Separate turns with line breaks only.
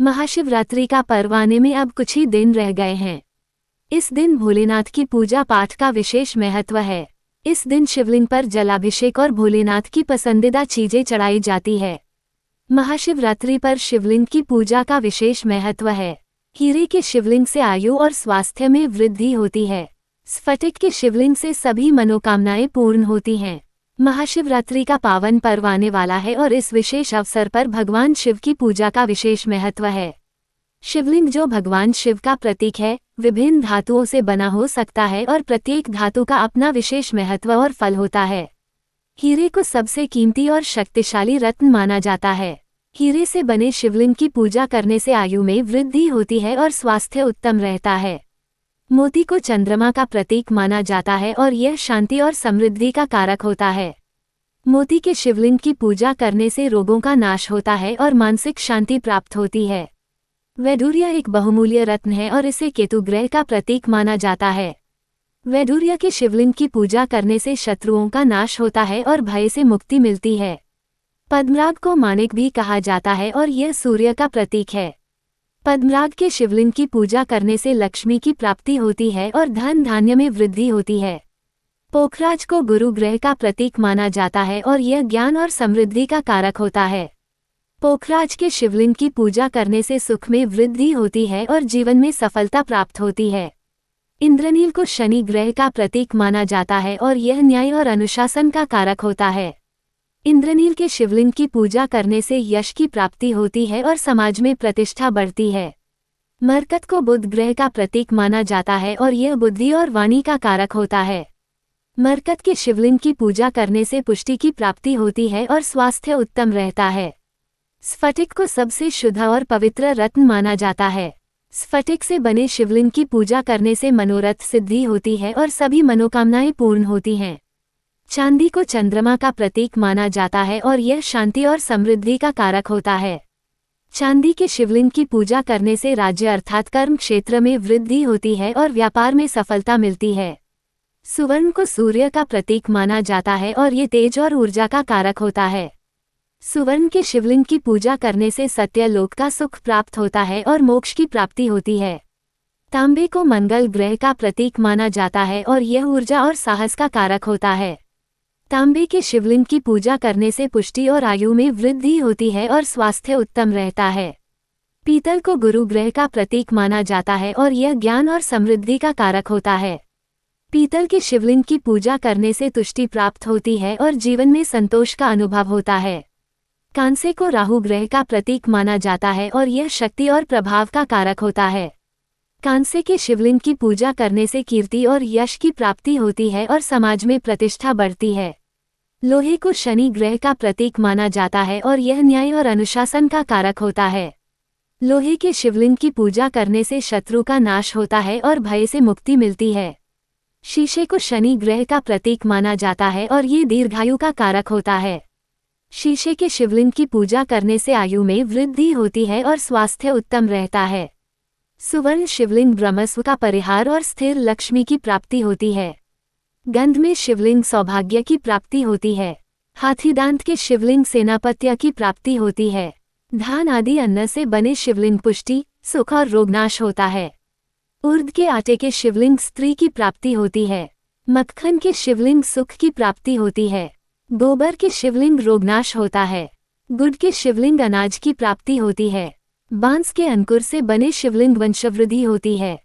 महाशिवरात्रि का पर्व आने में अब कुछ ही दिन रह गए हैं। इस दिन भोलेनाथ की पूजा पाठ का विशेष महत्व है। इस दिन शिवलिंग पर जलाभिषेक और भोलेनाथ की पसंदीदा चीजें चढ़ाई जाती है। महाशिवरात्रि पर शिवलिंग की पूजा का विशेष महत्व है। हीरे के शिवलिंग से आयु और स्वास्थ्य में वृद्धि होती है। स्फटिक के शिवलिंग से सभी मनोकामनाएं पूर्ण होती हैं। महाशिवरात्रि का पावन पर्व आने वाला है और इस विशेष अवसर पर भगवान शिव की पूजा का विशेष महत्व है। शिवलिंग जो भगवान शिव का प्रतीक है, विभिन्न धातुओं से बना हो सकता है और प्रत्येक धातु का अपना विशेष महत्व और फल होता है। हीरे को सबसे कीमती और शक्तिशाली रत्न माना जाता है। हीरे से बने शिवलिंग की पूजा करने से आयु में वृद्धि होती है और स्वास्थ्य उत्तम रहता है। मोती को चंद्रमा का प्रतीक माना जाता है और यह शांति और समृद्धि का कारक होता है। मोती के शिवलिंग की पूजा करने से रोगों का नाश होता है और मानसिक शांति प्राप्त होती है। वैडूर्य एक बहुमूल्य रत्न है और इसे केतु ग्रह का प्रतीक माना जाता है। वैडूर्य के शिवलिंग की पूजा करने से शत्रुओं का नाश होता है और भय से मुक्ति मिलती है। पद्मराग को माणिक भी कहा जाता है और यह सूर्य का प्रतीक है। पद्मराग के शिवलिंग की पूजा करने से लक्ष्मी की प्राप्ति होती है और धन धान्य में वृद्धि होती है। पोखराज को गुरु ग्रह का प्रतीक माना जाता है और यह ज्ञान और समृद्धि का कारक होता है। पोखराज के शिवलिंग की पूजा करने से सुख में वृद्धि होती है और जीवन में सफलता प्राप्त होती है। इंद्रनील को शनि ग्रह का प्रतीक माना जाता है और यह न्याय और अनुशासन का कारक होता है। इंद्रनील के शिवलिंग की पूजा करने से यश की प्राप्ति होती है और समाज में प्रतिष्ठा बढ़ती है। मरकत को बुध ग्रह का प्रतीक माना जाता है और यह बुद्धि और वाणी का कारक होता है। मरकत के शिवलिंग की पूजा करने से पुष्टि की प्राप्ति होती है और स्वास्थ्य उत्तम रहता है। स्फटिक को सबसे शुद्ध और पवित्र रत्न माना जाता है। स्फटिक से बने शिवलिंग की पूजा करने से मनोरथ सिद्धि होती है और सभी मनोकामनाएं पूर्ण होती हैं। चांदी को चंद्रमा का प्रतीक माना जाता है और यह शांति और समृद्धि का कारक होता है। चांदी के शिवलिंग की पूजा करने से राज्य अर्थात कर्म क्षेत्र में वृद्धि होती है और व्यापार में सफलता मिलती है। सुवर्ण को सूर्य का प्रतीक माना जाता है और ये तेज और ऊर्जा का कारक होता है। सुवर्ण के शिवलिंग की पूजा करने से सत्यलोक का सुख प्राप्त होता है और मोक्ष की प्राप्ति होती है। तांबे को मंगल ग्रह का प्रतीक माना जाता है और यह ऊर्जा और साहस का कारक होता है। तांबे के शिवलिंग की पूजा करने से पुष्टि और आयु में वृद्धि होती है और स्वास्थ्य उत्तम रहता है। पीतल को गुरु ग्रह का प्रतीक माना जाता है और यह ज्ञान और समृद्धि का कारक होता है। पीतल के शिवलिंग की पूजा करने से तुष्टि प्राप्त होती है और जीवन में संतोष का अनुभव होता है। कांसे को राहु ग्रह का प्रतीक माना जाता है और यह शक्ति और प्रभाव का कारक होता है। कांसे के शिवलिंग की पूजा करने से कीर्ति और यश की प्राप्ति होती है और समाज में प्रतिष्ठा बढ़ती है। लोहे को शनि ग्रह का प्रतीक माना जाता है और यह न्याय और अनुशासन का कारक होता है। लोहे के शिवलिंग की पूजा करने से शत्रु का नाश होता है और भय से मुक्ति मिलती है। शीशे को शनि ग्रह का प्रतीक माना जाता है और ये दीर्घायु का कारक होता है। शीशे के शिवलिंग की पूजा करने से आयु में वृद्धि होती है और स्वास्थ्य उत्तम रहता है। सुवर्ण शिवलिंग ब्रह्मस्व का परिहार और स्थिर लक्ष्मी की प्राप्ति होती है। गंध में शिवलिंग सौभाग्य की प्राप्ति होती है। हाथीदांत के शिवलिंग सेनापत्य की प्राप्ति होती है। धान आदि अन्न से बने शिवलिंग पुष्टि, सुख और रोगनाश होता है। उर्द के आटे के शिवलिंग स्त्री की प्राप्ति होती है। मक्खन के शिवलिंग सुख की प्राप्ति होती है। गोबर के शिवलिंग रोगनाश होता है। गुड़ के शिवलिंग अनाज की प्राप्ति होती है। बांस के अंकुर से बने शिवलिंग वंशवृद्धि होती है।